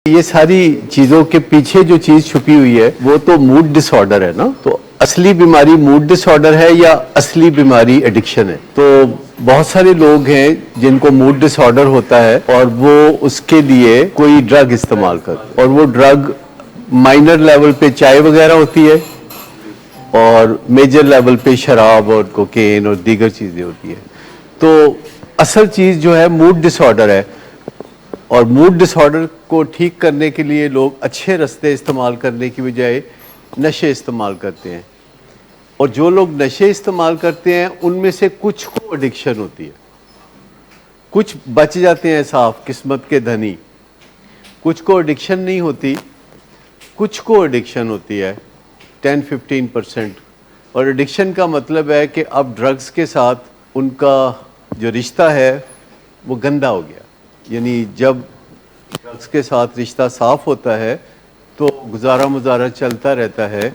ये सारी चीजों के पीछे जो चीज छुपी हुई है वो तो मूड डिसऑर्डर है ना। तो असली बीमारी मूड डिसऑर्डर है या असली बीमारी एडिक्शन है? तो बहुत सारे लोग हैं जिनको मूड डिसऑर्डर होता है और वो उसके लिए कोई ड्रग इस्तेमाल करते हैं, और वो ड्रग माइनर लेवल पे चाय वगैरह होती है और मेजर लेवल पे शराब और कोकेन और दीगर चीजें होती है। तो असल चीज जो है मूड डिसऑर्डर है, और मूड डिसऑर्डर को ठीक करने के लिए लोग अच्छे रास्ते इस्तेमाल करने की बजाय नशे इस्तेमाल करते हैं। और जो लोग नशे इस्तेमाल करते हैं उनमें से कुछ को एडिक्शन होती है, कुछ बच जाते हैं साफ किस्मत के धनी, कुछ को एडिक्शन नहीं होती, कुछ को एडिक्शन होती है 10-15%। और एडिक्शन का मतलब है कि अब ड्रग्स के साथ उनका जो रिश्ता है वो गंदा हो गया। यानी जब ड्रग्स के साथ रिश्ता साफ होता है तो गुजारा मुजारा चलता रहता है,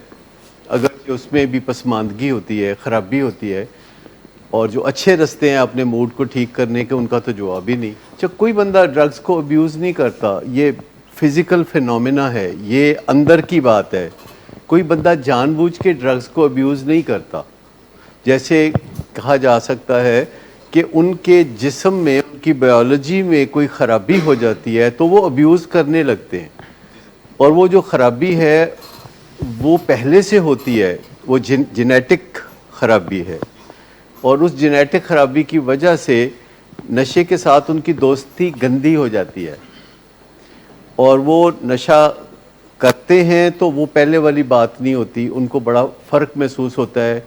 अगर कि उसमें भी पसमानदगी होती है, ख़राबी होती है। और जो अच्छे रास्ते हैं अपने मूड को ठीक करने के, उनका तो जवाब ही नहीं। जब कोई बंदा ड्रग्स को अब्यूज़ नहीं करता, ये फिज़िकल फिनोमेना है, ये अंदर की बात है। कोई बंदा जानबूझ के ड्रग्स को अब्यूज़ नहीं करता। जैसे कहा जा सकता है कि उनके जिस्म में, उनकी बायोलॉजी में कोई ख़राबी हो जाती है तो वो अब्यूज़ करने लगते हैं, और वो जो ख़राबी है वो पहले से होती है, वो जेनेटिक ख़राबी है। और उस जेनेटिक ख़राबी की वजह से नशे के साथ उनकी दोस्ती गंदी हो जाती है, और वो नशा करते हैं तो वो पहले वाली बात नहीं होती, उनको बड़ा फ़र्क महसूस होता है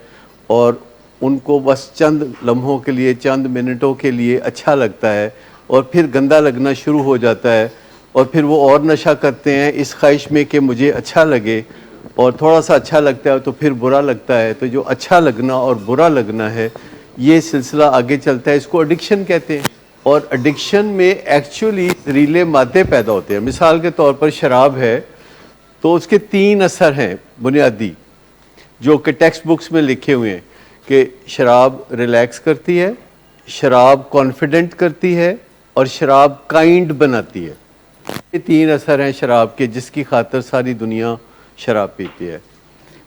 और उनको बस चंद लम्हों के लिए, चंद मिनटों के लिए अच्छा लगता है, और फिर गंदा लगना शुरू हो जाता है। और फिर वो और नशा करते हैं इस ख्वाहिश में कि मुझे अच्छा लगे, और थोड़ा सा अच्छा लगता है तो फिर बुरा लगता है। तो जो अच्छा लगना और बुरा लगना है, ये सिलसिला आगे चलता है, इसको एडिक्शन कहते हैं। और एडिक्शन में एक्चुअली जहरीले मादे पैदा होते हैं। मिसाल के तौर पर शराब है तो उसके 3 असर हैं बुनियादी, जो कि टेक्स्ट बुक्स में लिखे हुए हैं कि शराब रिलैक्स करती है, शराब कॉन्फिडेंट करती है, और शराब काइंड बनाती है। ये 3 असर हैं शराब के, जिसकी खातर सारी दुनिया शराब पीती है।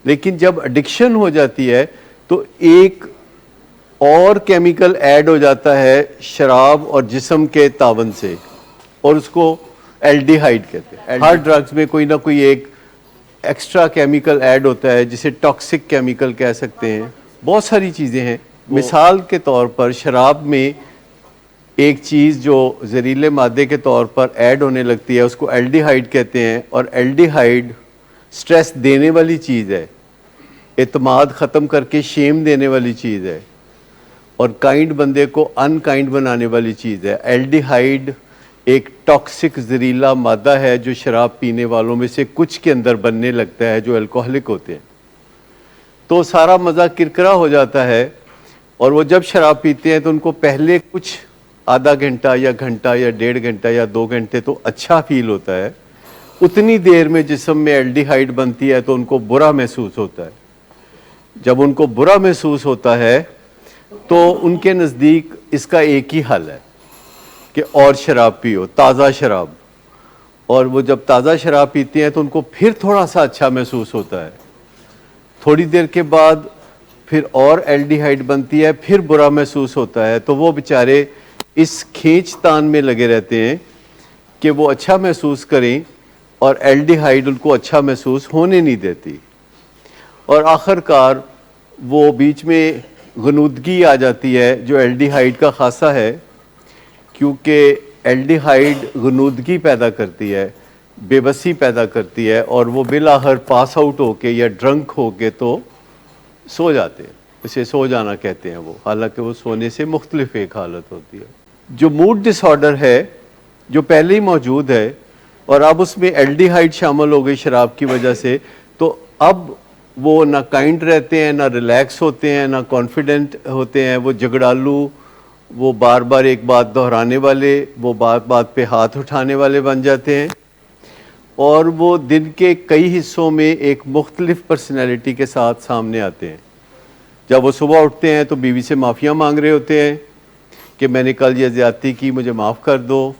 लेकिन जब एडिक्शन हो जाती है तो एक और केमिकल ऐड हो जाता है शराब और जिस्म के तावन से, और उसको एल्डिहाइड कहते हैं। हर ड्रग्स में कोई ना कोई एक एक्स्ट्रा केमिकल ऐड होता है, जिसे टॉक्सिक केमिकल कह सकते हैं। बहुत सारी चीज़ें हैं। मिसाल के तौर पर शराब में एक चीज़ जो जहरीले मादे के तौर पर ऐड होने लगती है उसको एल्डिहाइड कहते हैं, और एल्डिहाइड स्ट्रेस देने वाली चीज़ है, एतमाद ख़त्म करके शेम देने वाली चीज़ है, और काइंड बंदे को अनकाइंड बनाने वाली चीज़ है। एल्डिहाइड एक टॉक्सिक जहरीला मादा है जो शराब पीने वालों में से कुछ के अंदर बनने लगता है, जो अल्कोहलिक होते हैं। तो सारा मज़ा किरकिरा हो जाता है, और वो जब शराब पीते हैं तो उनको पहले कुछ आधा घंटा या घंटा या 1.5 घंटा या 2 घंटे तो अच्छा फील होता है। उतनी देर में जिस्म में एल्डिहाइड बनती है तो उनको बुरा महसूस होता है। जब उनको बुरा महसूस होता है तो उनके नज़दीक इसका एक ही हल है कि और शराब पियो, ताज़ा शराब। और वो जब ताज़ा शराब पीते हैं तो उनको फिर थोड़ा सा अच्छा महसूस होता है। थोड़ी देर के बाद फिर और एल्डिहाइड बनती है, फिर बुरा महसूस होता है। तो वो बेचारे इस खींचतान में लगे रहते हैं कि वो अच्छा महसूस करें, और एल्डिहाइड उनको अच्छा महसूस होने नहीं देती। और आखिरकार वो बीच में गनूदगी आ जाती है, जो एल्डिहाइड का खासा है, क्योंकि एल्डिहाइड गनूदगी पैदा करती है, बेबसी पैदा करती है, और वो बिलाखिर पास आउट होके या ड्रंक होके तो सो जाते हैं। इसे सो जाना कहते हैं वो, हालांकि वो सोने से मुख्तलिफ एक हालत होती है। जो मूड डिसऑर्डर है, जो पहले ही मौजूद है और अब उसमें एल्डिहाइड शामिल हो गई शराब की वजह से, तो अब वो ना काइंड रहते हैं, ना रिलैक्स होते हैं, ना कॉन्फिडेंट होते हैं। वो झगड़ालू, वो बार बार एक बात दोहराने वाले, वो बात बात पे हाथ उठाने वाले बन जाते हैं, और वो दिन के कई हिस्सों में एक मुख्तलिफ पर्सनैलिटी के साथ सामने आते हैं। जब वो सुबह उठते हैं तो बीवी से माफ़िया मांग रहे होते हैं कि मैंने कल ये ज़्यादती की, मुझे माफ़ कर दो।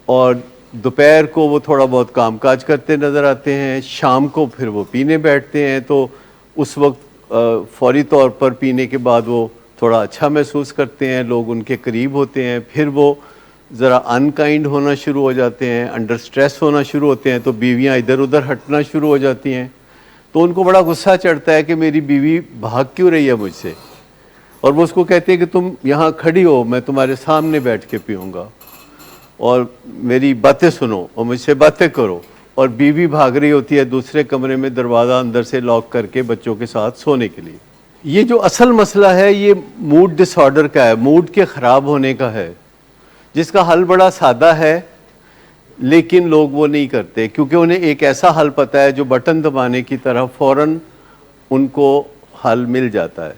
और दोपहर को वो थोड़ा बहुत कामकाज करते नज़र आते हैं, शाम को फिर वो पीने बैठते हैं। तो उस वक्त फौरी तौर पर पीने के बाद वो थोड़ा अच्छा महसूस करते हैं, लोग उनके करीब होते हैं, फिर वो ज़रा अनकाइंड होना शुरू हो जाते हैं, अंडर स्ट्रेस होना शुरू होते हैं, तो बीवियां इधर उधर हटना शुरू हो जाती हैं। तो उनको बड़ा गुस्सा चढ़ता है कि मेरी बीवी भाग क्यों रही है मुझसे, और वो उसको कहते हैं कि तुम यहाँ खड़ी हो, मैं तुम्हारे सामने बैठ के पीऊँगा और मेरी बातें सुनो और मुझसे बातें करो। और बीवी भाग रही होती है दूसरे कमरे में दरवाज़ा अंदर से लॉक करके बच्चों के साथ सोने के लिए। ये जो असल मसला है ये मूड डिसऑर्डर का है, मूड के ख़राब होने का है, जिसका हल बड़ा सादा है, लेकिन लोग वो नहीं करते क्योंकि उन्हें एक ऐसा हल पता है जो बटन दबाने की तरह फ़ौरन उनको हल मिल जाता है।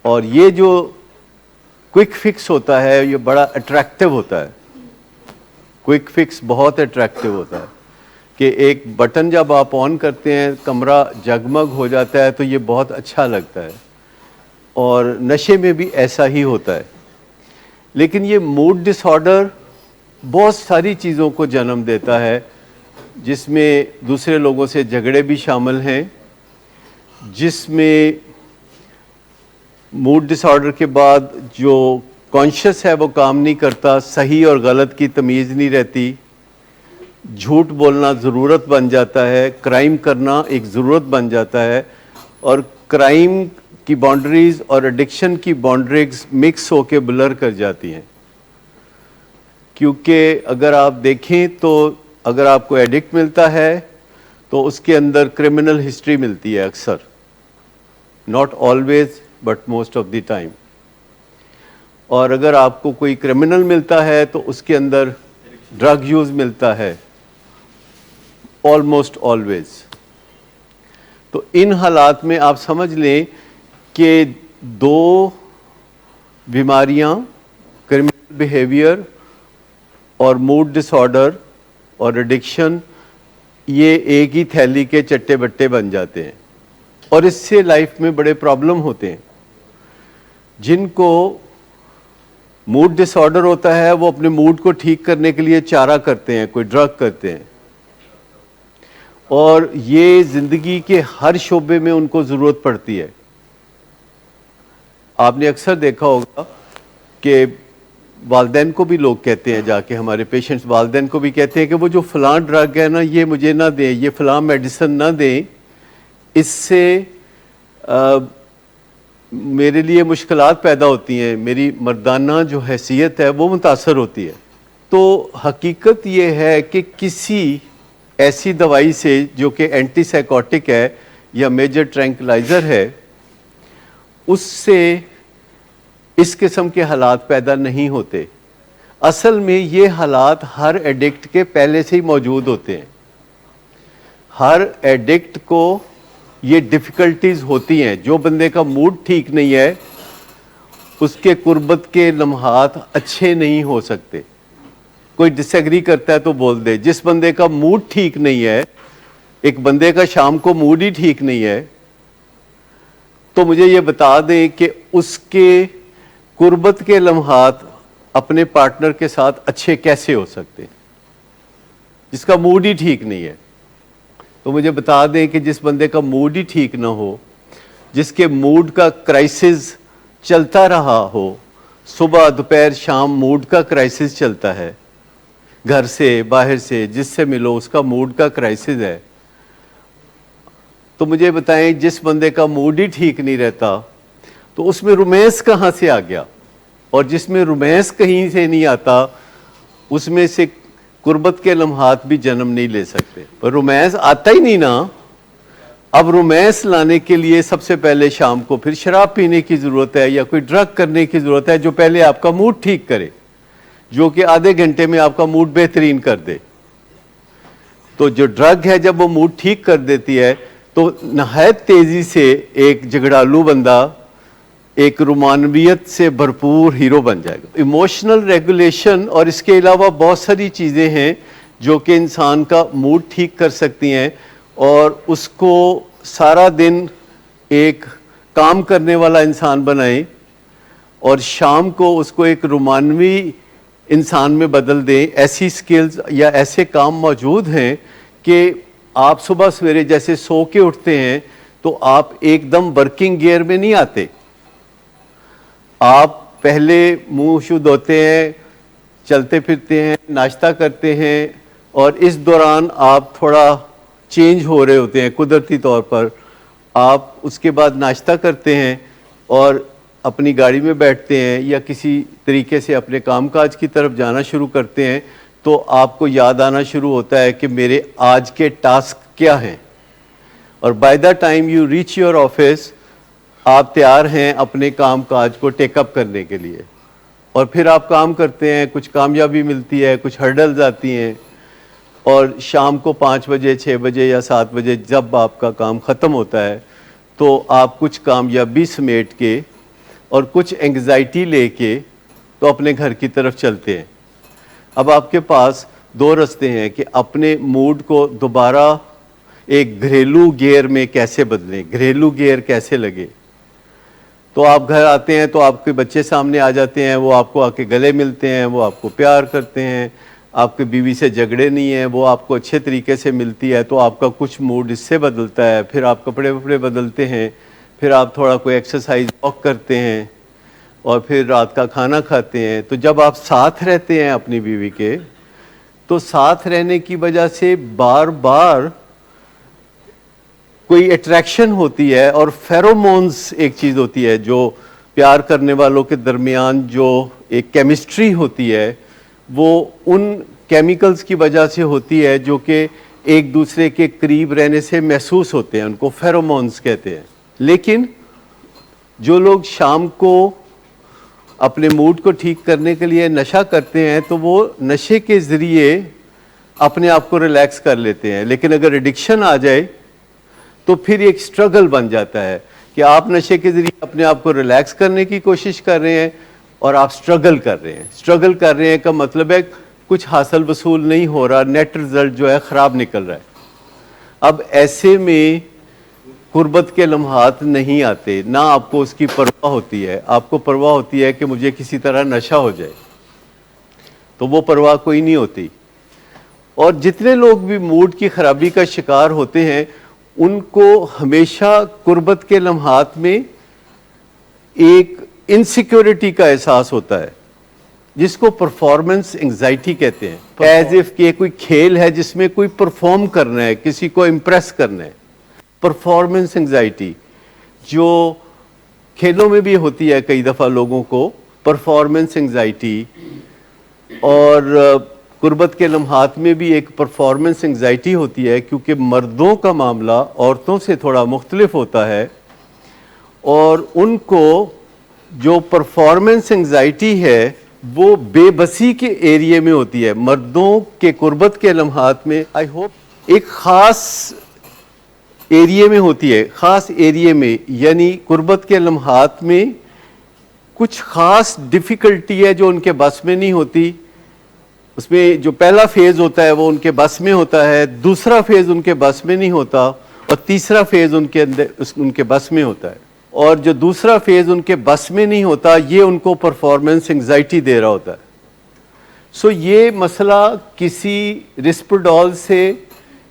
और ये जो क्विक फिक्स होता है ये बड़ा अट्रैक्टिव होता है। क्विक फिक्स बहुत अट्रैक्टिव होता है कि एक बटन जब आप ऑन करते हैं कमरा जगमग हो जाता है, तो ये बहुत अच्छा लगता है। और नशे में भी ऐसा ही होता है। लेकिन ये मूड डिसऑर्डर बहुत सारी चीज़ों को जन्म देता है, जिसमें दूसरे लोगों से झगड़े भी शामिल हैं, जिसमें मूड डिसऑर्डर के बाद जो कॉन्शियस है वो काम नहीं करता, सही और गलत की तमीज़ नहीं रहती, झूठ बोलना ज़रूरत बन जाता है, क्राइम करना एक ज़रूरत बन जाता है, और क्राइम की बाउंड्रीज़ और एडिक्शन की बाउंड्रीज मिक्स होके ब्लर कर जाती हैं। क्योंकि अगर आप देखें तो अगर आपको एडिक्ट मिलता है तो उसके अंदर क्रिमिनल हिस्ट्री मिलती है अक्सर, not always but most of the time. और अगर आपको कोई क्रिमिनल मिलता है तो उसके अंदर ड्रग यूज़ मिलता है, ऑलमोस्ट ऑलवेज। तो इन हालात में आप समझ लें कि दो बीमारियां, क्रिमिनल बिहेवियर और मूड डिसऑर्डर और एडिक्शन, ये एक ही थैली के चट्टे बट्टे बन जाते हैं और इससे लाइफ में बड़े प्रॉब्लम होते हैं। जिनको मूड डिसऑर्डर होता है वो अपने मूड को ठीक करने के लिए चारा करते हैं, कोई ड्रग करते हैं, और ये ज़िंदगी के हर शोबे में उनको ज़रूरत पड़ती है। आपने अक्सर देखा होगा कि वालदैन को भी लोग कहते हैं, जाके हमारे पेशेंट्स वालदैन को भी कहते हैं कि वो जो फ़लाँ ड्रग है ना ये मुझे ना दें, ये फ़लाँ मेडिसिन ना दें, इससे मेरे लिए मुश्किलात पैदा होती हैं, मेरी मर्दाना जो हैसियत है वो मुतासर होती है। तो हकीकत ये है कि किसी ऐसी दवाई से जो कि एंटीसाइकोटिक है या मेजर ट्रैंक्विलाइज़र है, उससे इस किस्म के हालात पैदा नहीं होते। असल में ये हालात हर एडिक्ट के पहले से ही मौजूद होते हैं। हर एडिक्ट को ये डिफ़िकल्टीज़ होती हैं। जो बंदे का मूड ठीक नहीं है उसके कुर्बत के लम्हात अच्छे नहीं हो सकते। कोई डिसएग्री करता है तो बोल दे, जिस बंदे का मूड ठीक नहीं है, एक बंदे का शाम को मूड ही ठीक नहीं है, तो मुझे ये बता दें कि उसके कुर्बत के लम्हात अपने पार्टनर के साथ अच्छे कैसे हो सकते, जिसका मूड ही ठीक नहीं है। तो मुझे बता दें कि जिस बंदे का मूड ही ठीक ना हो, जिसके मूड का क्राइसिस चलता रहा हो, सुबह दोपहर शाम मूड का क्राइसिस चलता है, घर से बाहर से जिससे मिलो उसका मूड का क्राइसिस है, तो मुझे बताएं जिस बंदे का मूड ही ठीक नहीं रहता तो उसमें रोमांस कहाँ से आ गया? और जिसमें रोमांस कहीं से नहीं आता उसमें से कुर्बत के लम्हात भी जन्म नहीं ले सकते। पर रोमांस आता ही नहीं ना। अब रोमांस लाने के लिए सबसे पहले शाम को फिर शराब पीने की ज़रूरत है या कोई ड्रग करने की ज़रूरत है जो पहले आपका मूड ठीक करे, जो कि आधे घंटे में आपका मूड बेहतरीन कर दे। तो जो ड्रग है जब वो मूड ठीक कर देती है तो नहायत तेज़ी से एक झगड़ालू बंदा एक रोमानवियत से भरपूर हीरो बन जाएगा। इमोशनल रेगुलेशन और इसके अलावा बहुत सारी चीज़ें हैं जो कि इंसान का मूड ठीक कर सकती हैं और उसको सारा दिन एक काम करने वाला इंसान बनाएं और शाम को उसको एक रोमानवी इंसान में बदल दें। ऐसी स्किल्स या ऐसे काम मौजूद हैं कि आप सुबह सवेरे जैसे सो के उठते हैं तो आप एकदम वर्किंग गियर में नहीं आते। आप पहले मुंह शुद्ध धोते हैं, चलते फिरते हैं, नाश्ता करते हैं, और इस दौरान आप थोड़ा चेंज हो रहे होते हैं कुदरती तौर पर। आप उसके बाद नाश्ता करते हैं और अपनी गाड़ी में बैठते हैं या किसी तरीके से अपने कामकाज की तरफ जाना शुरू करते हैं, तो आपको याद आना शुरू होता है कि मेरे आज के टास्क क्या हैं। और by the time you reach your office, आप तैयार हैं अपने कामकाज को टेकअप करने के लिए, और फिर आप काम करते हैं, कुछ कामयाबी मिलती है, कुछ हर्डल्स आती हैं, और शाम को 5 बजे 6 बजे या 7 बजे जब आपका काम ख़त्म होता है तो आप कुछ कामयाबी समेट के और कुछ एंग्जाइटी लेके तो अपने घर की तरफ चलते हैं। अब आपके पास 2 रास्ते हैं कि अपने मूड को दोबारा एक घरेलू गियर में कैसे बदलें, घरेलू गियर कैसे लगे। तो आप घर आते हैं तो आपके बच्चे सामने आ जाते हैं, वो आपको आके गले मिलते हैं, वो आपको प्यार करते हैं, आपके बीवी से झगड़े नहीं हैं, वो आपको अच्छे तरीके से मिलती है, तो आपका कुछ मूड इससे बदलता है। फिर आप कपड़े वपड़े बदलते हैं, फिर आप थोड़ा कोई एक्सरसाइज वॉक करते हैं, और फिर रात का खाना खाते हैं। तो जब आप साथ रहते हैं अपनी बीवी के, तो साथ रहने की वजह से बार बार कोई अट्रैक्शन होती है, और फेरोमोन्स एक चीज़ होती है जो प्यार करने वालों के दरमियान जो एक केमिस्ट्री होती है, वो उन केमिकल्स की वजह से होती है जो कि एक दूसरे के करीब रहने से महसूस होते हैं, उनको फेरोमोन्स कहते हैं। लेकिन जो लोग शाम को अपने मूड को ठीक करने के लिए नशा करते हैं, तो वो नशे के ज़रिए अपने आप को रिलैक्स कर लेते हैं। लेकिन अगर एडिक्शन आ जाए तो फिर एक स्ट्रगल बन जाता है कि आप नशे के ज़रिए अपने आप को रिलैक्स करने की कोशिश कर रहे हैं और आप स्ट्रगल कर रहे हैं। स्ट्रगल कर रहे हैं का मतलब है कुछ हासिल वसूल नहीं हो रहा, नेट रिज़ल्ट जो है ख़राब निकल रहा है। अब ऐसे में कुर्बत के लम्हात नहीं आते, ना आपको उसकी परवाह होती है। आपको परवाह होती है कि मुझे किसी तरह नशा हो जाए, तो वो परवाह कोई नहीं होती। और जितने लोग भी मूड की ख़राबी का शिकार होते हैं, उनको हमेशा कुर्बत के लम्हात में एक इनसिक्योरिटी का एहसास होता है, जिसको परफॉर्मेंस एंग्जाइटी कहते हैं। एज इफ कि कोई खेल है जिसमें कोई परफॉर्म करना है, किसी को इम्प्रेस करना है। परफॉर्मेंस एंग्जाइटी जो खेलों में भी होती है कई दफ़ा लोगों को, परफॉर्मेंस एंग्जाइटी, और कुर्बत के लम्हात में भी एक परफॉर्मेंस एंग्जाइटी होती है, क्योंकि मर्दों का मामला औरतों से थोड़ा मुख्तलिफ होता है। और उनको जो परफॉर्मेंस एंग्जाइटी है वो बेबसी के एरिया में होती है। मर्दों के कुर्बत के लम्हात में आई होप एक ख़ास एरिया में होती है, ख़ास एरिया में, यानी कुर्बत के लम्हात में कुछ ख़ास डिफ़िकल्टी है जो उनके बस में नहीं होती। उसमें जो पहला फेज़ होता है वो उनके बस में होता है, दूसरा फेज़ उनके बस में नहीं होता, और तीसरा फेज़ उनके बस में होता है। और जो दूसरा फेज़ उनके बस में नहीं होता, ये उनको परफॉर्मेंस एंग्जाइटी दे रहा होता है। सो ये मसला किसी रिस्परडॉल से,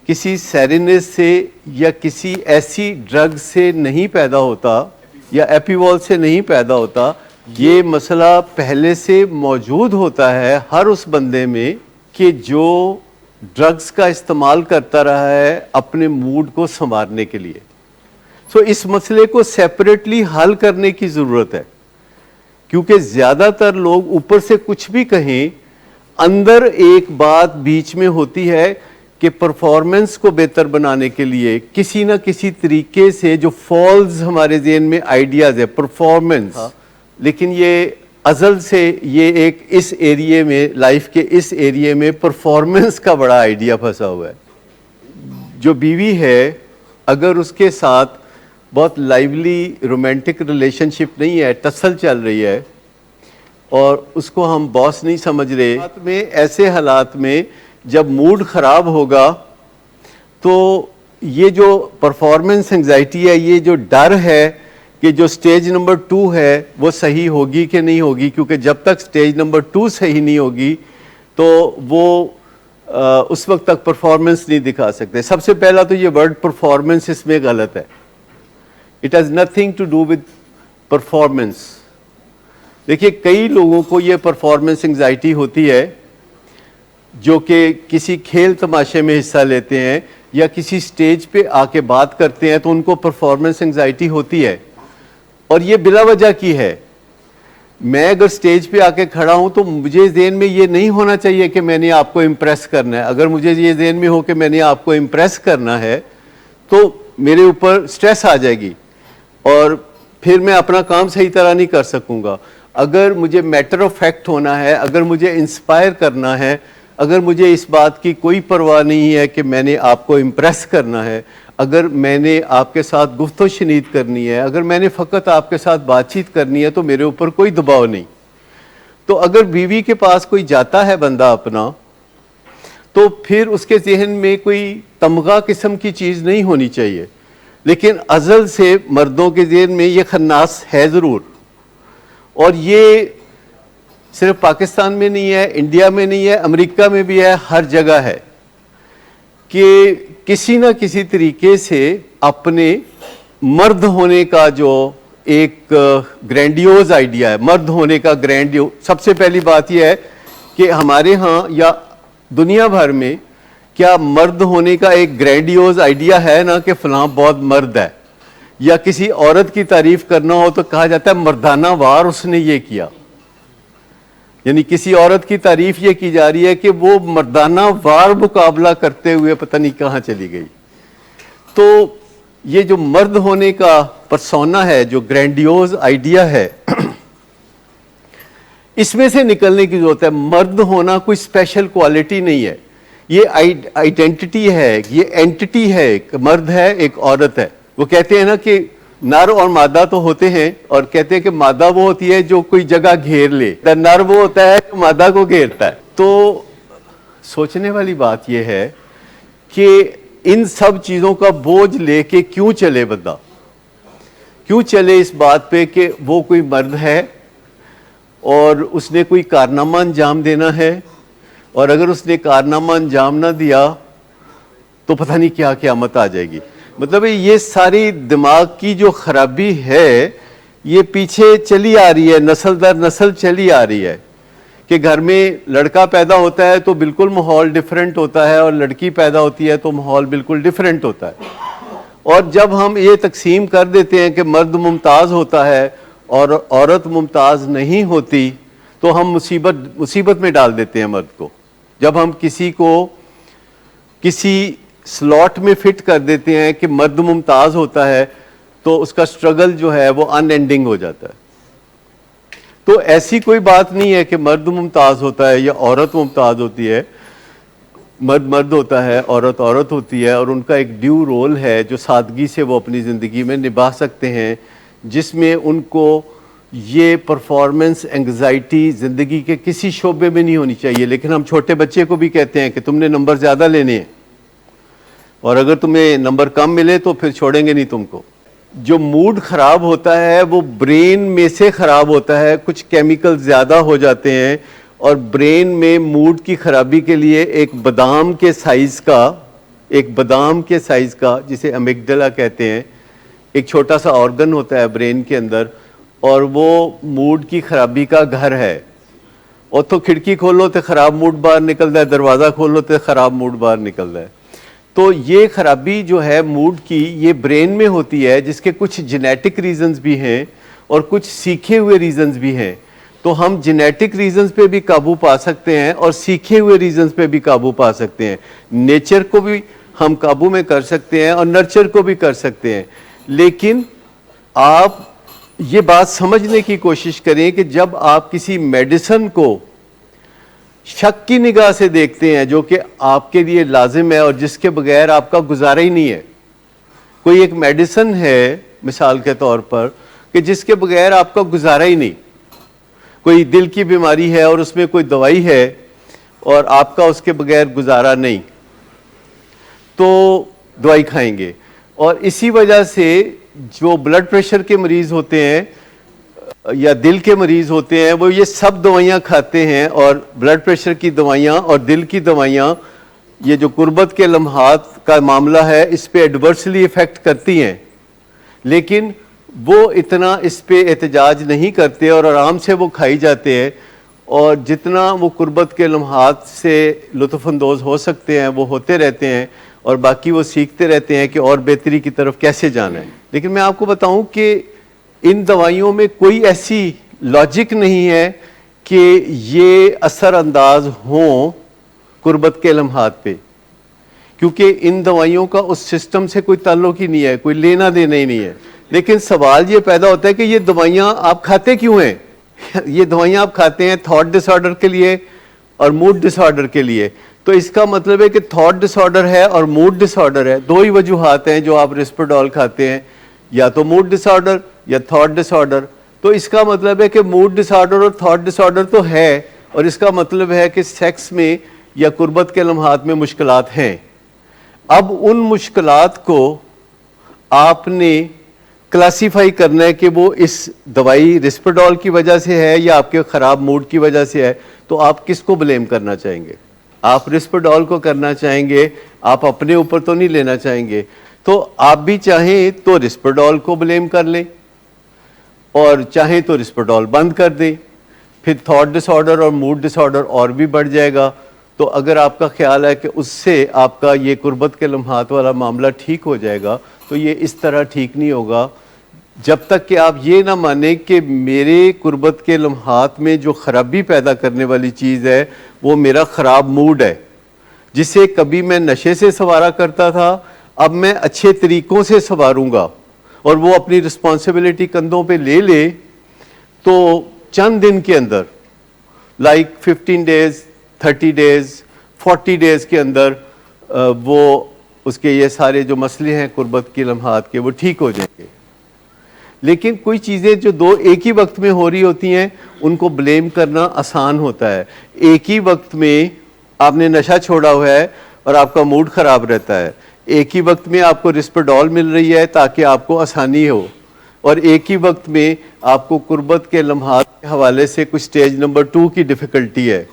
किसी सेरिनेस से, या किसी ऐसी ड्रग से नहीं पैदा होता, या एपीवॉल से नहीं पैदा होता। ये मसला पहले से मौजूद होता है हर उस बंदे में कि जो ड्रग्स का इस्तेमाल करता रहा है अपने मूड को संवारने के लिए। सो इस मसले को सेपरेटली हल करने की ज़रूरत है, क्योंकि ज़्यादातर लोग ऊपर से कुछ भी कहें, अंदर एक बात बीच में होती है कि परफॉर्मेंस को बेहतर बनाने के लिए किसी ना किसी तरीके से जो फॉल्स हमारे ज़हन में आइडियाज़ है परफॉर्मेंस, लेकिन ये अज़ल से ये एक इस एरिया में, लाइफ के इस एरिया में परफॉर्मेंस का बड़ा आइडिया फंसा हुआ है। जो बीवी है, अगर उसके साथ बहुत लाइवली रोमांटिक रिलेशनशिप नहीं है, टसल चल रही है, और उसको हम बॉस नहीं समझ रहे, ऐसे हालात में जब मूड ख़राब होगा तो ये जो परफॉर्मेंस एंग्जाइटी है, ये जो डर है कि जो स्टेज नंबर 2 है वो सही होगी कि नहीं होगी, क्योंकि जब तक स्टेज नंबर 2 सही नहीं होगी तो वो उस वक्त तक परफॉर्मेंस नहीं दिखा सकते। सबसे पहला तो ये वर्ड परफॉर्मेंस इसमें गलत है। It has nothing to do with performance. देखिए, कई लोगों को ये परफॉर्मेंस एंग्जाइटी होती है जो कि किसी खेल तमाशे में हिस्सा लेते हैं या किसी स्टेज पे आके बात करते हैं तो उनको परफॉर्मेंस एंग्जाइटी होती है, और ये बिला वजह की है। मैं अगर स्टेज पे आके खड़ा हूं तो मुझे ज़हन में ये नहीं होना चाहिए कि मैंने आपको इम्प्रेस करना है। अगर मुझे ये ज़हन में हो कि मैंने आपको इम्प्रेस करना है तो मेरे ऊपर स्ट्रेस आ जाएगी और फिर मैं अपना काम सही तरह नहीं कर सकूंगा। अगर मुझे मैटर ऑफ फैक्ट होना है, अगर मुझे इंस्पायर करना है, अगर मुझे इस बात की कोई परवाह नहीं है कि मैंने आपको इम्प्रेस करना है, अगर मैंने आपके साथ गुफ्तो शनीद करनी है, अगर मैंने फ़कत आपके साथ बातचीत करनी है तो मेरे ऊपर कोई दबाव नहीं। तो अगर बीवी के पास कोई जाता है बंदा अपना, तो फिर उसके जहन में कोई तमगा किस्म की चीज़ नहीं होनी चाहिए। लेकिन अज़ल से मर्दों के जहन में ये खन्नास है ज़रूर, और ये सिर्फ पाकिस्तान में नहीं है, इंडिया में नहीं है, अमेरिका में भी है, हर जगह है कि किसी ना किसी तरीके से अपने मर्द होने का जो एक ग्रैंडियोज आइडिया है, मर्द होने का ग्रैंडियो, सबसे पहली बात यह है कि हमारे यहाँ या दुनिया भर में क्या मर्द होने का एक ग्रैंडियोज आइडिया है ना कि फलां बहुत मर्द है, या किसी औरत की तारीफ करना हो तो कहा जाता है मर्दाना वार उसने ये किया। यानी किसी औरत की तारीफ ये की जा रही है कि वो मर्दाना वार मुकाबला करते हुए पता नहीं कहाँ चली गई। तो ये जो मर्द होने का परसोना है, जो ग्रैंडियोज आइडिया है, इसमें से निकलने की जरूरत है। मर्द होना कोई स्पेशल क्वालिटी नहीं है, ये आइडेंटिटी है, ये एंटिटी है। एक मर्द है, एक औरत है। वो कहते हैं ना कि नर और मादा तो होते हैं, और कहते हैं कि मादा वो होती है जो कोई जगह घेर ले, नर वो होता है जो मादा को घेरता है। तो सोचने वाली बात यह है कि इन सब चीज़ों का बोझ लेके क्यों चले बंदा, क्यों चले इस बात पे कि वो कोई मर्द है और उसने कोई कारनामा अंजाम देना है, और अगर उसने कारनामा अंजाम ना दिया तो पता नहीं क्या क़यामत आ जाएगी। मतलब ये सारी दिमाग की जो खराबी है ये पीछे चली आ रही है, नस्ल दर नस्ल चली आ रही है कि घर में लड़का पैदा होता है तो बिल्कुल माहौल डिफरेंट होता है, और लड़की पैदा होती है तो माहौल बिल्कुल डिफरेंट होता है। और जब हम ये तकसीम कर देते हैं कि मर्द मुमताज़ होता है और औरत मुमताज़ नहीं होती, तो हम मुसीबत में डाल देते हैं मर्द को। जब हम किसी को किसी स्लॉट में फिट कर देते हैं कि मर्द मुमताज़ होता है तो उसका स्ट्रगल जो है वो अनएंडिंग हो जाता है। तो ऐसी कोई बात नहीं है कि मर्द मुमताज़ होता है या औरत मुमताज़ होती है। मर्द मर्द होता है, औरत औरत होती है, और उनका एक ड्यू रोल है जो सादगी से वो अपनी ज़िंदगी में निभा सकते हैं, जिसमें उनको ये परफॉर्मेंस एंग्जाइटी ज़िंदगी के किसी शोबे में नहीं होनी चाहिए। लेकिन हम छोटे बच्चे को भी कहते हैं कि तुमने नंबर ज़्यादा लेने हैं, और अगर तुम्हें नंबर कम मिले तो फिर छोड़ेंगे नहीं तुमको। जो मूड ख़राब होता है वो ब्रेन में से ख़राब होता है, कुछ केमिकल ज़्यादा हो जाते हैं, और ब्रेन में मूड की ख़राबी के लिए एक बादाम के साइज़ का जिसे अमिगडाला कहते हैं, एक छोटा सा ऑर्गन होता है ब्रेन के अंदर, और वो मूड की ख़राबी का घर है। और तो खिड़की खोलो तो ख़राब मूड बाहर निकलता है, दरवाज़ा खोलो तो ख़राब मूड बाहर निकलता है। तो ये खराबी जो है मूड की, ये ब्रेन में होती है, जिसके कुछ जेनेटिक रीजंस भी हैं और कुछ सीखे हुए रीजंस भी हैं। तो हम जेनेटिक रीजंस पे भी काबू पा सकते हैं और सीखे हुए रीजंस पे भी काबू पा सकते हैं। नेचर को भी हम काबू में कर सकते हैं और नर्चर को भी कर सकते हैं। लेकिन आप ये बात समझने की कोशिश करें कि जब आप किसी मेडिसिन को शक की निगाह से देखते हैं जो कि आपके लिए लाजिम है और जिसके बगैर आपका गुजारा ही नहीं है, कोई एक मेडिसिन है मिसाल के तौर पर कि जिसके बगैर आपका गुजारा ही नहीं, कोई दिल की बीमारी है और उसमें कोई दवाई है और आपका उसके बगैर गुजारा नहीं, तो दवाई खाएंगे। और इसी वजह से जो ब्लड प्रेशर के मरीज होते हैं या दिल के मरीज होते हैं वो ये सब दवाइयाँ खाते हैं, और ब्लड प्रेशर की दवाइयाँ और दिल की दवाइयाँ ये जो कुर्बत के लम्हात का मामला है इस पे एडवर्सली इफ़ेक्ट करती हैं, लेकिन वो इतना इस पे एहतजाज नहीं करते और आराम से वो खाई जाते हैं, और जितना वो कुर्बत के लम्हात से लुत्फ़अंदोज़ हो सकते हैं वो होते रहते हैं, और बाकी वो सीखते रहते हैं कि और बेहतरी की तरफ कैसे जाना है। लेकिन मैं आपको बताऊं कि इन दवाइयों में कोई ऐसी लॉजिक नहीं है कि ये असरअंदाज हों कुर्बत के लम्हात पे, क्योंकि इन दवाइयों का उस सिस्टम से कोई ताल्लुक ही नहीं है, कोई लेना देना ही नहीं है। लेकिन सवाल ये पैदा होता है कि ये दवाइयाँ आप खाते क्यों हैं? ये दवाइयाँ आप खाते हैं थॉट डिसऑर्डर के लिए और मूड डिसऑर्डर के लिए। तो इसका मतलब है कि थॉट डिसऑर्डर है और मूड डिसऑर्डर है, दो ही वजूहात हैं जो आप रिस्पेरडॉल खाते हैं, या तो मूड डिसऑर्डर या थॉट डिसऑर्डर। तो इसका मतलब है कि मूड डिसऑर्डर और थॉट डिसऑर्डर तो है, और इसका मतलब है कि सेक्स में या कुर्बत के लम्हात में मुश्किलात हैं। अब उन मुश्किलात को आपने क्लासीफाई करना है कि वो इस दवाई रिस्पेरडॉल की वजह से है या आपके ख़राब मूड की वजह से है। तो आप किसको ब्लेम करना चाहेंगे? आप रिस्पेरडॉल को करना चाहेंगे, आप अपने ऊपर तो नहीं लेना चाहेंगे। तो आप भी चाहें तो रिस्पेरडॉल को ब्लेम कर लें, और चाहें तो रिस्पेरडॉल बंद कर दें, फिर थॉट डिसऑर्डर और मूड डिसऑर्डर और भी बढ़ जाएगा। तो अगर आपका ख्याल है कि उससे आपका ये कुर्बत के लम्हात वाला मामला ठीक हो जाएगा, तो ये इस तरह ठीक नहीं होगा जब तक कि आप ये ना माने कि मेरे कुर्बत के लम्हात में जो ख़राबी पैदा करने वाली चीज़ है वो मेरा ख़राब मूड है, जिसे कभी मैं नशे से संवारा करता था, अब मैं अच्छे तरीक़ों से संवारूंगा, और वो अपनी रिस्पॉन्सिबिलिटी कंधों पे ले ले तो चंद दिन के अंदर, लाइक 15 डेज़, 30 डेज़, 40 डेज़ के अंदर वो उसके ये सारे जो मसले हैं कुर्बत के लम्हात के वो ठीक हो जाएंगे। लेकिन कोई चीज़ें जो दो एक ही वक्त में हो रही होती हैं उनको ब्लेम करना आसान होता है। एक ही वक्त में आपने नशा छोड़ा हुआ है और आपका मूड ख़राब रहता है, एक ही वक्त में आपको रिस्पेरडॉल मिल रही है ताकि आपको आसानी हो, और एक ही वक्त में आपको कुर्बत के लम्हात के हवाले से कुछ स्टेज नंबर 2 की डिफ़िकल्टी है।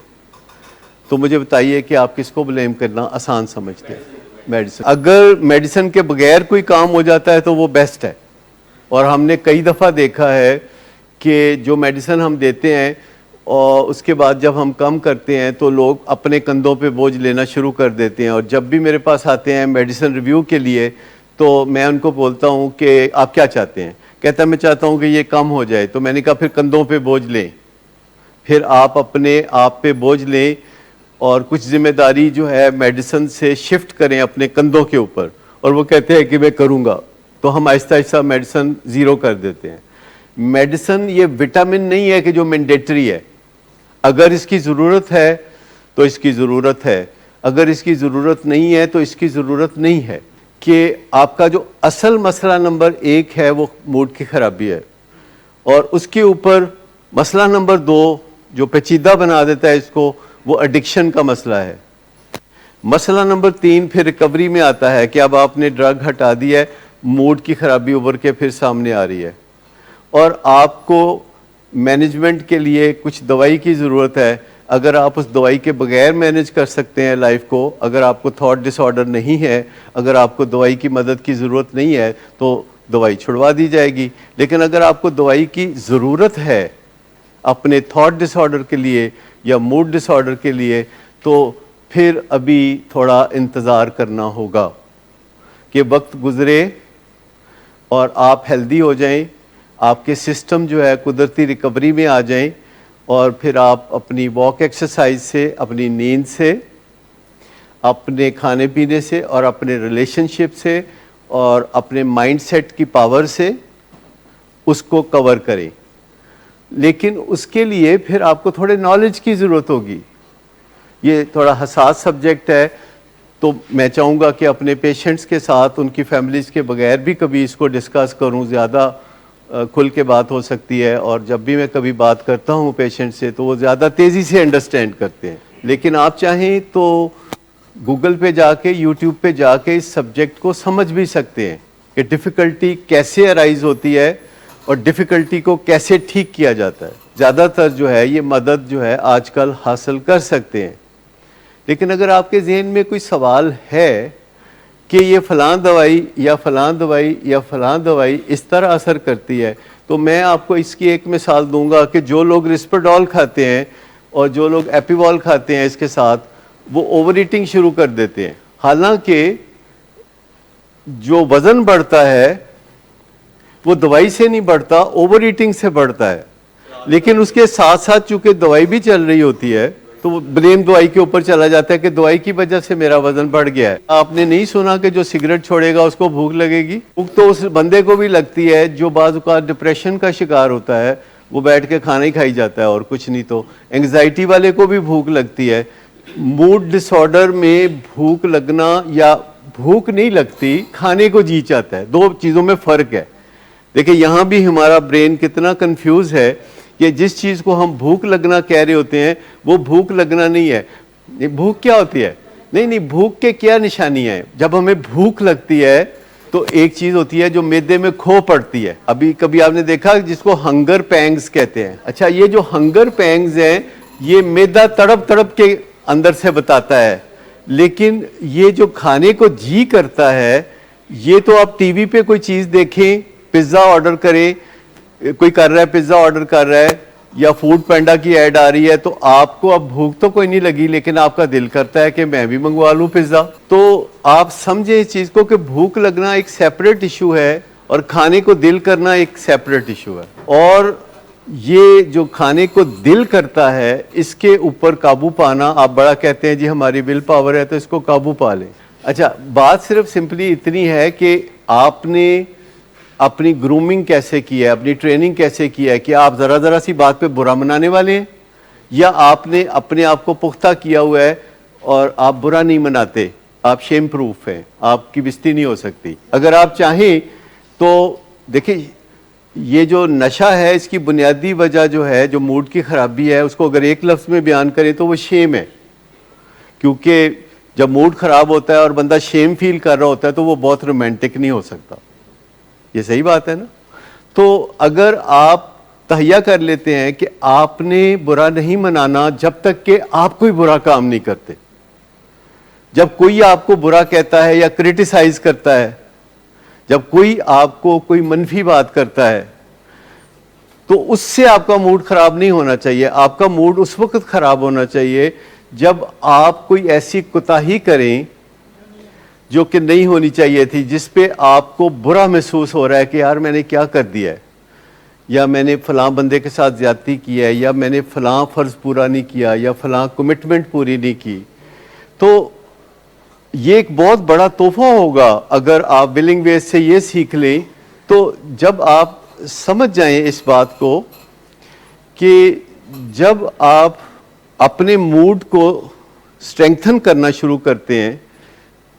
तो मुझे बताइए कि आप किसको ब्लेम करना आसान समझते हैं? मेडिसिन। अगर मेडिसिन के बगैर कोई काम हो जाता है तो वो बेस्ट है, और हमने कई दफ़ा देखा है कि जो मेडिसिन हम देते हैं और उसके बाद जब हम कम करते हैं तो लोग अपने कंधों पे बोझ लेना शुरू कर देते हैं। और जब भी मेरे पास आते हैं मेडिसिन रिव्यू के लिए तो मैं उनको बोलता हूँ कि आप क्या चाहते हैं? कहता है मैं चाहता हूँ कि ये कम हो जाए। तो मैंने कहा फिर कंधों पे बोझ लें, फिर आप अपने आप पे बोझ लें और कुछ जिम्मेदारी जो है मेडिसिन से शिफ्ट करें अपने कंधों के ऊपर। और वो कहते हैं कि मैं करूँगा, तो हम आहिस्ता आहिस्ता मेडिसिन ज़ीरो कर देते हैं। मेडिसिन ये विटामिन नहीं है कि जो मैंडेटरी है, अगर इसकी ज़रूरत है तो इसकी ज़रूरत है, अगर इसकी ज़रूरत नहीं है तो इसकी ज़रूरत नहीं है। कि आपका जो असल मसला नंबर 1 है वो मूड की ख़राबी है, और उसके ऊपर मसला नंबर 2 जो पेचीदा बना देता है इसको, वो एडिक्शन का मसला है। मसला नंबर 3 फिर रिकवरी में आता है कि अब आपने ड्रग हटा दिया है, मूड की ख़राबी उभर के फिर सामने आ रही है, और आपको मैनेजमेंट के लिए कुछ दवाई की ज़रूरत है। अगर आप उस दवाई के बगैर मैनेज कर सकते हैं लाइफ को, अगर आपको थॉट डिसऑर्डर नहीं है, अगर आपको दवाई की मदद की ज़रूरत नहीं है तो दवाई छुड़वा दी जाएगी। लेकिन अगर आपको दवाई की ज़रूरत है अपने थॉट डिसऑर्डर के लिए या मूड डिसऑर्डर के लिए, तो फिर अभी थोड़ा इंतज़ार करना होगा कि वक्त गुज़रे और आप हेल्दी हो जाएं, आपके सिस्टम जो है कुदरती रिकवरी में आ जाएं, और फिर आप अपनी वॉक एक्सरसाइज से, अपनी नींद से, अपने खाने पीने से, और अपने रिलेशनशिप से, और अपने माइंडसेट की पावर से उसको कवर करें। लेकिन उसके लिए फिर आपको थोड़े नॉलेज की ज़रूरत होगी। ये थोड़ा हसास सब्जेक्ट है, तो मैं चाहूँगा कि अपने पेशेंट्स के साथ, उनकी फैमिलीज़ के बगैर भी कभी इसको डिस्कस करूँ, ज़्यादा खुल के बात हो सकती है। और जब भी मैं कभी बात करता हूँ पेशेंट से तो वो ज़्यादा तेज़ी से अंडरस्टैंड करते हैं। लेकिन आप चाहें तो गूगल पे जाके, यूट्यूब पे जाके इस सब्जेक्ट को समझ भी सकते हैं। कि डिफ़िकल्टी कैसे अराइज होती है और डिफ़िकल्टी को कैसे ठीक किया जाता है। ज़्यादातर जो है ये मदद जो है आजकल हासिल कर सकते हैं। लेकिन अगर आपके जहन में कोई सवाल है कि ये फ़लाँ दवाई या फ़लाँ दवाई या फ़लाँ दवाई इस तरह असर करती है, तो मैं आपको इसकी एक मिसाल दूंगा कि जो लोग रिस्पेरडॉल खाते हैं और जो लोग एपिवॉल खाते हैं इसके साथ, वो ओवर ईटिंग शुरू कर देते हैं। हालांकि जो वज़न बढ़ता है वो दवाई से नहीं बढ़ता, ओवर ईटिंग से बढ़ता है। लेकिन उसके साथ साथ चूंकि दवाई भी चल रही होती है तो वो ब्लेम दवाई के ऊपर चला जाता है कि दवाई की वजह से मेरा वजन बढ़ गया है। आपने नहीं सुना कि जो सिगरेट छोड़ेगा उसको भूख लगेगी? भूख तो उस बंदे को भी लगती है जो बाज़ औक़ात डिप्रेशन का शिकार होता है, वो बैठ के खाना ही खाई जाता है और कुछ नहीं। तो एंग्जाइटी वाले को भी भूख लगती है। मूड डिसऑर्डर में भूख लगना या भूख नहीं लगती, खाने को जी चाहता है, दो चीज़ों में फ़र्क है। देखिए यहाँ भी हमारा ब्रेन कितना कंफ्यूज है कि जिस चीज़ को हम भूख लगना कह रहे होते हैं वो भूख लगना नहीं है। ये भूख क्या होती है? नहीं, भूख के क्या निशानियाँ हैं? जब हमें भूख लगती है तो एक चीज़ होती है जो मैदे में खो पड़ती है। अभी कभी आपने देखा जिसको हंगर पैंग्स कहते हैं। अच्छा, ये जो हंगर पैंग्स हैं ये मैदा तड़प तड़प के अंदर से बताता है, लेकिन ये जो खाने को जी करता है ये तो आप टीवी पे कोई चीज़ देखें, पिज़्ज़ा ऑर्डर करें, कोई कर रहा है पिज़्ज़ा ऑर्डर कर रहा है या फूड पैंडा की ऐड आ रही है तो आपको अब भूख तो कोई नहीं लगी लेकिन आपका दिल करता है कि मैं भी मंगवा लूँ पिज़्ज़ा। तो आप समझे इस चीज़ को कि भूख लगना एक सेपरेट इशू है और खाने को दिल करना एक सेपरेट इशू है। और ये जो खाने को दिल करता है इसके ऊपर काबू पाना, आप बड़ा कहते हैं जी हमारी विल पावर है तो इसको काबू पा लें। अच्छा, बात सिर्फ सिंपली इतनी है कि आपने अपनी ग्रूमिंग कैसे की है, अपनी ट्रेनिंग कैसे की है कि आप ज़रा ज़रा सी बात पे बुरा मनाने वाले हैं, या आपने अपने आप को पुख्ता किया हुआ है और आप बुरा नहीं मनाते, आप शेम प्रूफ हैं, आपकी बेइज्जती नहीं हो सकती। अगर आप चाहें तो देखिए ये जो नशा है इसकी बुनियादी वजह जो है, जो मूड की ख़राबी है, उसको अगर एक लफ्ज़ में बयान करें तो वो शेम है। क्योंकि जब मूड ख़राब होता है और बंदा शेम फील कर रहा होता है तो वो बहुत रोमांटिक नहीं हो सकता। ये सही बात है ना? तो अगर आप तहैया कर लेते हैं कि आपने बुरा नहीं मनाना जब तक कि आप कोई बुरा काम नहीं करते, जब कोई आपको बुरा कहता है या क्रिटिसाइज करता है, जब कोई आपको कोई मनफी बात करता है तो उससे आपका मूड खराब नहीं होना चाहिए। आपका मूड उस वक्त खराब होना चाहिए जब आप कोई ऐसी कोताही करें जो कि नहीं होनी चाहिए थी, जिस पे आपको बुरा महसूस हो रहा है कि यार मैंने क्या कर दिया है, या मैंने फ़लाँ बंदे के साथ ज़्यादती की है, या मैंने फ़लाँ फ़र्ज़ पूरा नहीं किया, या फ़लाँ कमिटमेंट पूरी नहीं की। तो ये एक बहुत बड़ा तोहफा होगा अगर आप विलिंग वे से ये सीख लें। तो जब आप समझ जाएं इस बात को कि जब आप अपने मूड को स्ट्रेंथन करना शुरू करते हैं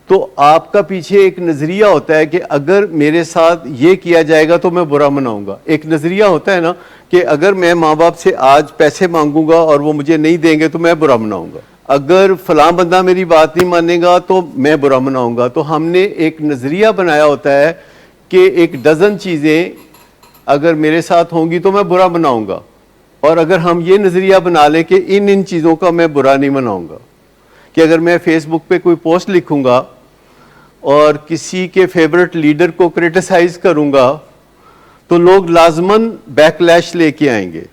तो आपका पीछे एक नज़रिया होता है कि अगर मेरे साथ ये किया जाएगा तो मैं बुरा मनाऊंगा। एक नज़रिया होता है ना कि अगर मैं माँ बाप से आज पैसे मांगूंगा और वो मुझे नहीं देंगे तो मैं बुरा मनाऊंगा, अगर फलां बंदा मेरी बात नहीं मानेगा तो मैं बुरा मनाऊंगा। तो हमने एक नज़रिया बनाया होता है कि एक डज़न चीज़ें अगर मेरे साथ होंगी तो मैं बुरा मनाऊंगा, और अगर हम ये नज़रिया बना लें कि इन चीज़ों का मैं बुरा नहीं मनाऊंगा, कि अगर मैं फेसबुक पे कोई पोस्ट लिखूंगा और किसी के फेवरेट लीडर को क्रिटिसाइज करूंगा तो लोग लाजमन बैकलैश लेके आएंगे,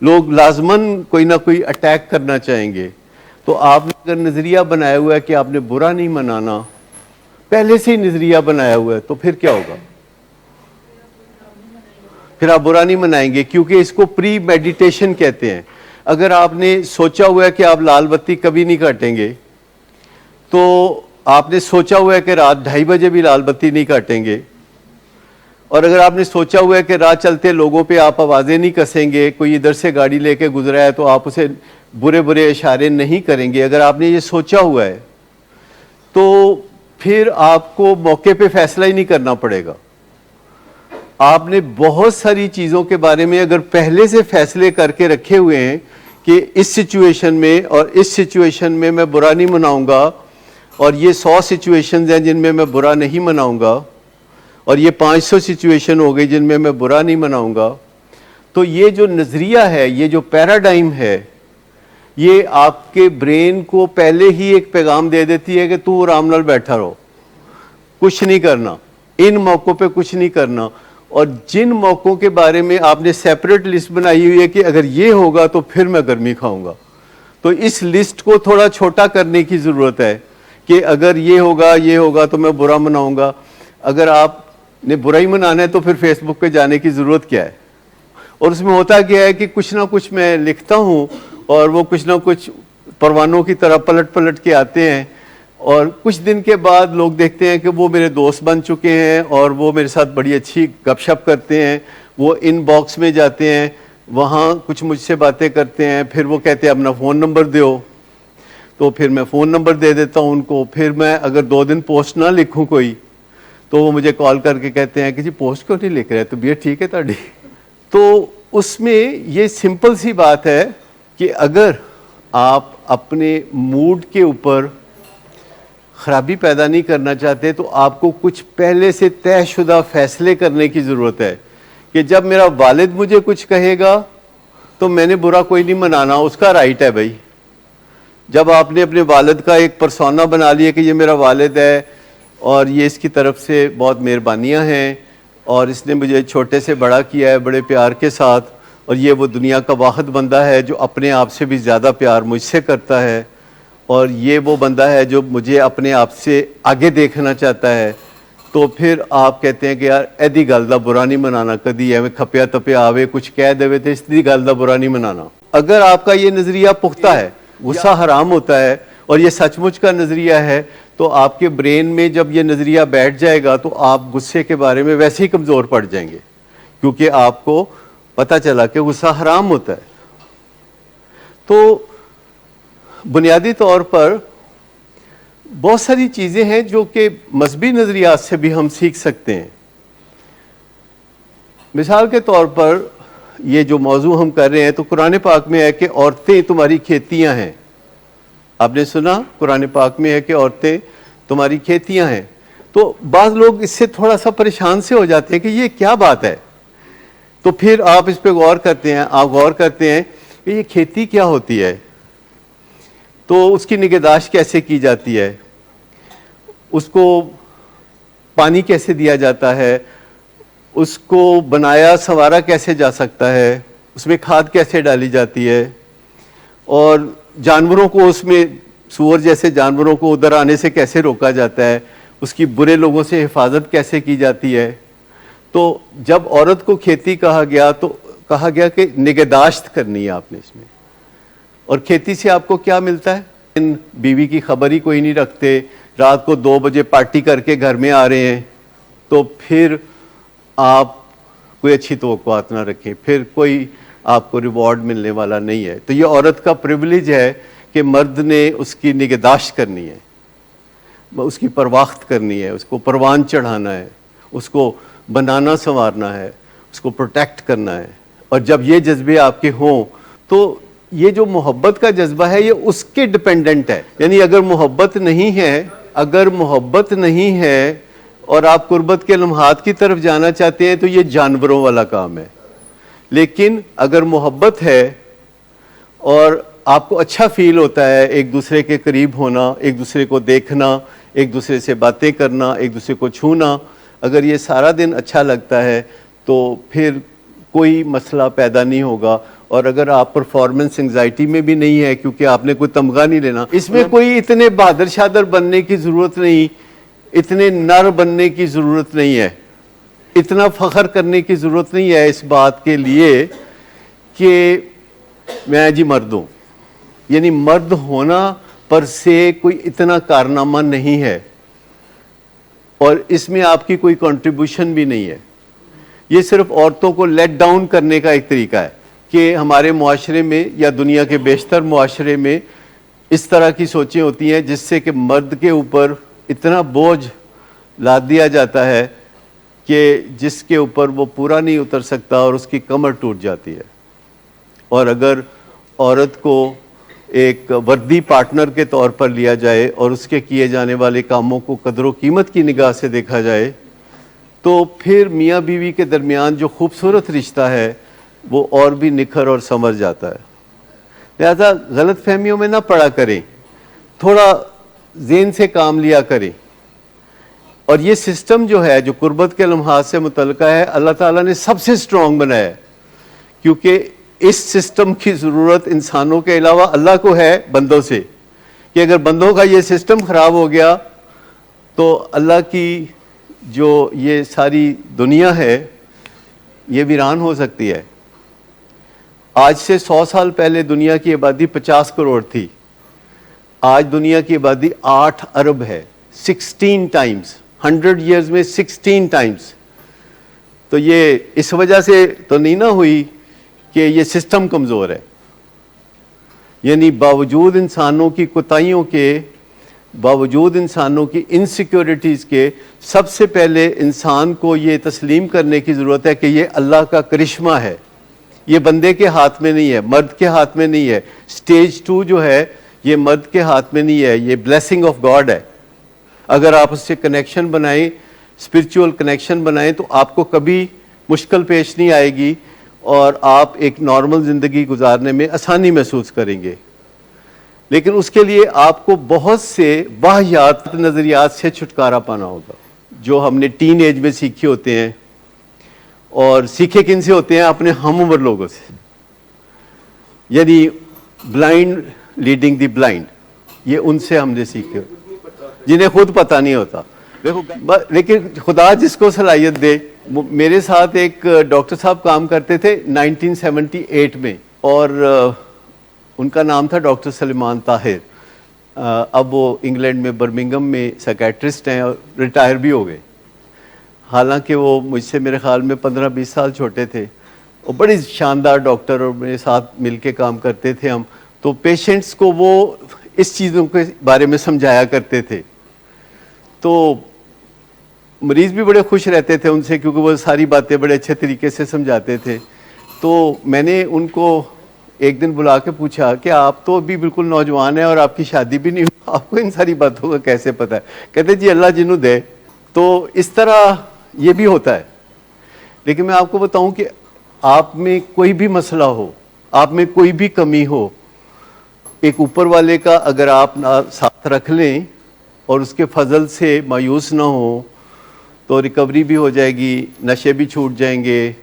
लोग लाजमन कोई ना कोई अटैक करना चाहेंगे। तो आपने अगर नज़रिया बनाया हुआ है कि आपने बुरा नहीं मनाना, पहले से ही नज़रिया बनाया हुआ है, तो फिर क्या होगा? फिर आप बुरा नहीं मनाएंगे, क्योंकि इसको प्री मेडिटेशन कहते हैं। अगर आपने सोचा हुआ है कि आप लाल बत्ती कभी नहीं काटेंगे, तो आपने सोचा हुआ है कि रात 2:30 बजे भी लाल बत्ती नहीं काटेंगे, और अगर आपने सोचा हुआ है कि राह चलते लोगों पे आप आवाज़ें नहीं कसेंगे, कोई इधर से गाड़ी लेके गुजरा है तो आप उसे बुरे बुरे इशारे नहीं करेंगे, अगर आपने ये सोचा हुआ है तो फिर आपको मौके पे फैसला ही नहीं करना पड़ेगा। आपने बहुत सारी चीज़ों के बारे में अगर पहले से फैसले करके रखे हुए हैं कि इस सिचुएशन में और इस सिचुएशन में मैं बुरा नहीं मनाऊंगा, और ये 100 सिचुएशंस हैं जिनमें मैं बुरा नहीं मनाऊंगा, और ये 500 सिचुएशन हो गई जिनमें मैं बुरा नहीं मनाऊंगा, तो ये जो नज़रिया है, ये जो पैराडाइम है, ये आपके ब्रेन को पहले ही एक पैगाम दे देती है कि तू आराम नाल बैठा रहो, कुछ नहीं करना, इन मौक़ों पे कुछ नहीं करना। और जिन मौक़ों के बारे में आपने सेपरेट लिस्ट बनाई हुई है कि अगर ये होगा तो फिर मैं गर्मी खाऊंगा, तो इस लिस्ट को थोड़ा छोटा करने की ज़रूरत है कि अगर ये होगा तो मैं बुरा मनाऊंगा। अगर आपने बुरा ही मनाना है तो फिर फेसबुक पे जाने की ज़रूरत क्या है? और उसमें होता क्या है कि कुछ ना कुछ मैं लिखता हूँ और वो कुछ ना कुछ परवानों की तरह पलट पलट के आते हैं, और कुछ दिन के बाद लोग देखते हैं कि वो मेरे दोस्त बन चुके हैं और वो मेरे साथ बड़ी अच्छी गपशप करते हैं, वो इनबॉक्स में जाते हैं, वहाँ कुछ मुझसे बातें करते हैं, फिर वो कहते हैं अपना फ़ोन नंबर दो, तो फिर मैं फ़ोन नंबर दे देता हूँ उनको। फिर मैं अगर 2 दिन पोस्ट ना लिखूँ कोई, तो वो मुझे कॉल करके कहते हैं कि जी पोस्ट क्यों नहीं लिख रहे, तबीयत ठीक है ताड़ी? तो उसमें ये सिंपल सी बात है कि अगर आप अपने मूड के ऊपर ख़राबी पैदा नहीं करना चाहते तो आपको कुछ पहले से तयशुदा फ़ैसले करने की ज़रूरत है कि जब मेरा वालिद मुझे कुछ कहेगा तो मैंने बुरा कोई नहीं मनाना, उसका राइट है भाई। जब आपने अपने वालिद का एक परसोना बना लिया कि ये मेरा वालिद है और ये इसकी तरफ से बहुत मेहरबानियाँ हैं और इसने मुझे छोटे से बड़ा किया है बड़े प्यार के साथ, और ये वो दुनिया का वाहिद बंदा है जो अपने आप से भी ज़्यादा प्यार मुझसे करता है, और ये वो बंदा है जो मुझे अपने आप से आगे देखना चाहता है, तो फिर आप कहते हैं कि यार ऐदी गल दा बुरा नहीं मनाना, कदी एवं खपिया तपिया आवे कुछ कह देवे तो इसकी गल दा बुरा नहीं मनाना। अगर आपका ये नज़रिया पुख्ता है, गुस्सा हराम होता है और ये सचमुच का नज़रिया है, तो आपके ब्रेन में जब ये नज़रिया बैठ जाएगा तो आप गुस्से के बारे में वैसे ही कमज़ोर पड़ जाएंगे, क्योंकि आपको पता चला कि गुस्सा हराम होता है। तो बुनियादी तौर पर बहुत सारी चीज़ें हैं जो कि मजहबी नज़रियात से भी हम सीख सकते हैं। मिसाल के तौर पर ये जो मौजू हम कर रहे हैं, तो कुरान पाक में है कि औरतें तुम्हारी खेतियां हैं। आपने सुना कुरान पाक में है कि औरतें तुम्हारी खेतियां हैं। तो बाज़ लोग इससे थोड़ा सा परेशान से हो जाते हैं कि ये क्या बात है, तो फिर आप इस पर गौर करते हैं, आप गौर करते हैं कि ये खेती क्या होती है, तो उसकी निगहदाश्त कैसे की जाती है, उसको पानी कैसे दिया जाता है, उसको बनाया संवारा कैसे जा सकता है, उसमें खाद कैसे डाली जाती है, और जानवरों को उसमें सूअर जैसे जानवरों को उधर आने से कैसे रोका जाता है, उसकी बुरे लोगों से हिफाजत कैसे की जाती है। तो जब औरत को खेती कहा गया तो कहा गया कि निगहदाश्त करनी है आपने इसमें, और खेती से आपको क्या मिलता है? इन बीवी की खबर ही कोई नहीं रखते, रात को 2 बजे पार्टी करके घर में आ रहे हैं, तो फिर आप कोई अच्छी तवक्कुआत ना रखें, फिर कोई आपको रिवॉर्ड मिलने वाला नहीं है। तो ये औरत का प्रिविलेज है कि मर्द ने उसकी निगहदाश्त करनी है, उसकी परवाख्त करनी है, उसको परवान चढ़ाना है, उसको बनाना संवारना है, उसको प्रोटेक्ट करना है। और जब ये जज्बे आपके हों तो ये जो मोहब्बत का जज्बा है ये उसके डिपेंडेंट है। यानी अगर मोहब्बत नहीं है, अगर मोहब्बत नहीं है और आप कुर्बत के लम्हात की तरफ जाना चाहते हैं तो ये जानवरों वाला काम है। लेकिन अगर मोहब्बत है और आपको अच्छा फील होता है एक दूसरे के करीब होना, एक दूसरे को देखना, एक दूसरे से बातें करना, एक दूसरे को छूना, अगर ये सारा दिन अच्छा लगता है तो फिर कोई मसला पैदा नहीं होगा। और अगर आप परफॉर्मेंस एंजाइटी में भी नहीं है क्योंकि आपने कोई तमगा नहीं लेना, इसमें कोई इतने बहादुर शादर बनने की ज़रूरत नहीं, इतने नर बनने की ज़रूरत नहीं है, इतना फ़ख्र करने की ज़रूरत नहीं है इस बात के लिए कि मैं जी मर्द हूँ। यानी मर्द होना पर से कोई इतना कारनामा नहीं है और इसमें आपकी कोई कंट्रीब्यूशन भी नहीं है। ये सिर्फ औरतों को लेट डाउन करने का एक तरीका है कि हमारे मुआशरे में या दुनिया के बेशतर मुआशरे में इस तरह की सोचें होती हैं जिससे कि मर्द के ऊपर इतना बोझ लाद दिया जाता है कि जिसके ऊपर वो पूरा नहीं उतर सकता और उसकी कमर टूट जाती है। और अगर औरत को एक वर्दी पार्टनर के तौर पर लिया जाए और उसके किए जाने वाले कामों को कदर व कीमत की निगाह से देखा जाए तो फिर मियाँ बीवी के दरमियान जो खूबसूरत रिश्ता है वो और भी निखर और समझ जाता है। लिहाजा गलत फहमियों में ना पड़ा करें, थोड़ा ज़हन से काम लिया करें। और ये सिस्टम जो है, जो कुर्बत के लम्हात से मुतल्लिक़ है, अल्लाह ताला ने सबसे स्ट्रॉन्ग बनाया है, क्योंकि इस सिस्टम की ज़रूरत इंसानों के अलावा अल्लाह को है बंदों से, कि अगर बंदों का ये सिस्टम ख़राब हो गया तो अल्लाह की जो ये सारी दुनिया है ये वीरान हो सकती है। आज से 100 साल पहले दुनिया की आबादी 50 करोड़ थी, आज दुनिया की आबादी 8 अरब है, 16 टाइम्स, 100 ईयर्स में 16 टाइम्स। तो ये इस वजह से तो नहीं ना हुई कि ये सिस्टम कमज़ोर है, यानी बावजूद इंसानों की कोताहियों के, बावजूद इंसानों की इनसिक्योरिटीज़ के, सबसे पहले इंसान को ये तस्लीम करने की ज़रूरत है कि ये अल्लाह का करिश्मा है, ये बंदे के हाथ में नहीं है, मर्द के हाथ में नहीं है। स्टेज 2 जो है ये मर्द के हाथ में नहीं है, ये ब्लेसिंग ऑफ गॉड है। अगर आप उससे कनेक्शन बनाएं, स्पिरिचुअल कनेक्शन बनाएं, तो आपको कभी मुश्किल पेश नहीं आएगी और आप एक नॉर्मल ज़िंदगी गुजारने में आसानी महसूस करेंगे। लेकिन उसके लिए आपको बहुत से वाहियात नज़रियात से छुटकारा पाना होगा, जो हमने टीन एज में सीखे होते हैं। और सीखे किन से होते हैं? अपने हम उम्र लोगों से, यानी ब्लाइंड लीडिंग द ब्लाइंड, ये उनसे हमने सीखे, जिन्हें खुद पता नहीं होता। देखो, लेकिन खुदा जिसको सलाहियत दे। मेरे साथ एक डॉक्टर साहब काम करते थे 1978 में, और उनका नाम था डॉक्टर सलीमान ताहिर। अब वो इंग्लैंड में बर्मिंघम में साइकेट्रिस्ट हैं और रिटायर भी हो गए। हालांकि वो मुझसे मेरे ख्याल में 15-20 साल छोटे थे, और बड़ी शानदार डॉक्टर, और मेरे साथ मिल के काम करते थे हम। तो पेशेंट्स को वो इस चीज़ों के बारे में समझाया करते थे, तो मरीज़ भी बड़े खुश रहते थे उनसे, क्योंकि वो सारी बातें बड़े अच्छे तरीके से समझाते थे। तो मैंने उनको एक दिन बुला के पूछा कि आप तो अभी बिल्कुल नौजवान हैं और आपकी शादी भी नहीं हुई, आपको इन सारी बातों का कैसे पता है? कहते जी अल्लाह जिन्हों दे। तो इस तरह ये भी होता है। लेकिन मैं आपको बताऊं कि आप में कोई भी मसला हो, आप में कोई भी कमी हो, एक ऊपर वाले का अगर आप साथ रख लें और उसके फजल से मायूस ना हो, तो रिकवरी भी हो जाएगी, नशे भी छूट जाएंगे,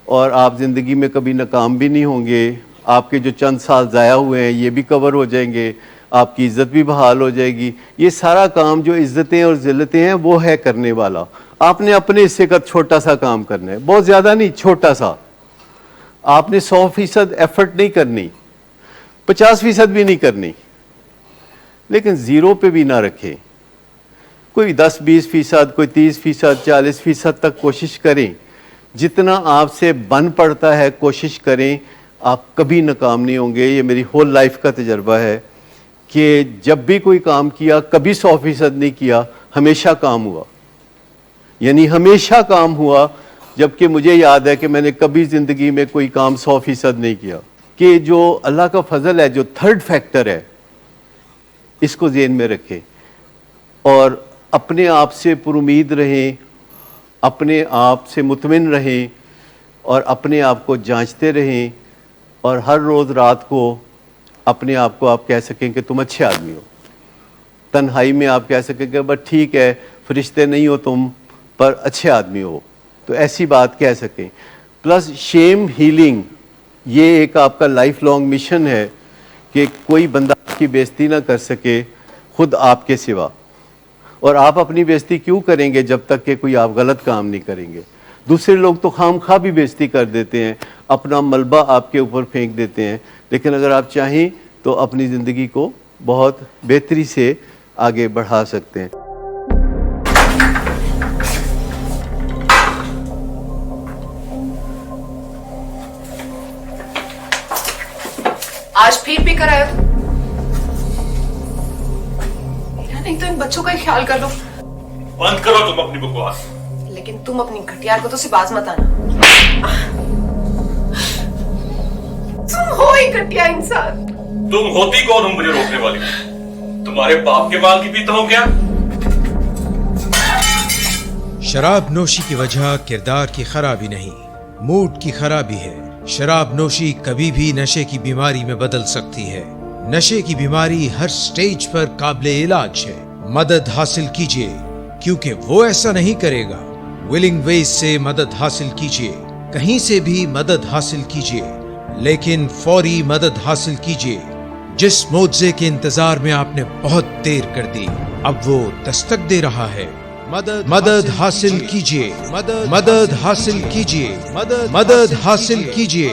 और आप ज़िंदगी में कभी नाकाम भी नहीं होंगे। आपके जो चंद साल ज़ाया हुए हैं ये भी कवर हो जाएंगे, आपकी इज़्ज़त भी बहाल हो जाएगी। ये सारा काम जो इज़्ज़तें और ज़िल्लतें हैं वो है करने वाला। आपने अपने हिस्से का छोटा सा काम करना है, बहुत ज़्यादा नहीं, छोटा सा। आपने 100% एफर्ट नहीं करनी, 50% भी नहीं करनी, लेकिन ज़ीरो पे भी ना रखें। कोई 10-20%, कोई 30%, 40% तक कोशिश करें। जितना आपसे बन पड़ता है कोशिश करें, आप कभी नाकाम नहीं होंगे। ये मेरी होल लाइफ का तजर्बा है कि जब भी कोई काम किया, कभी 100% नहीं किया, हमेशा काम हुआ, यानी हमेशा काम हुआ। जबकि मुझे याद है कि मैंने कभी ज़िंदगी में कोई काम 100% नहीं किया। कि जो अल्लाह का फजल है, जो थर्ड फैक्टर है, इसको ज़हन में रखें और अपने आप से पुरुमीद रहें, अपने आप से मुतमिन रहें, और अपने आप को जांचते रहें, और हर रोज़ रात को अपने आप को आप कह सकें कि तुम अच्छे आदमी हो। तन्हाई में आप कह सकें कि बस ठीक है, फरिश्ते नहीं हो तुम, पर अच्छे आदमी हो, तो ऐसी बात कह सकें। प्लस शेम हीलिंग, ये एक आपका लाइफ लॉन्ग मिशन है कि कोई बंदा आपकी बेइज्जती ना कर सके खुद आपके सिवा। और आप अपनी बेइज्जती क्यों करेंगे जब तक कि कोई आप गलत काम नहीं करेंगे? दूसरे लोग तो खामखा भी बेइज्जती कर देते हैं, अपना मलबा आपके ऊपर फेंक देते हैं। लेकिन अगर आप चाहें तो अपनी ज़िंदगी को बहुत बेहतरी से आगे बढ़ा सकते हैं। आज फिर भी कराया तो? नहीं तो इन बच्चों का ही ख्याल कर लो। बंद करो तुम अपनी बकवास। लेकिन तुम अपनी घटियार को तो सिर्फ बाज मत आना। तुम हो ही घटिया इंसान। तुम होती कौन हो मुझे रोकने वाली? तुम्हारे बाप के माल की पीता हो क्या? शराब नोशी की वजह किरदार की खराबी नहीं, मूड की खराबी है। शराब नोशी कभी भी नशे की बीमारी में बदल सकती है। नशे की बीमारी हर स्टेज पर काबिले इलाज है। मदद हासिल कीजिए, क्योंकि वो ऐसा नहीं करेगा। विलिंग वेज से मदद हासिल कीजिए, कहीं से भी मदद हासिल कीजिए, लेकिन फौरी मदद हासिल कीजिए। जिस मुआवजे के इंतजार में आपने बहुत देर कर दी, अब वो दस्तक दे रहा है। मदद हासिल कीजिए, मदद हासिल कीजिए, मदद हासिल कीजिए।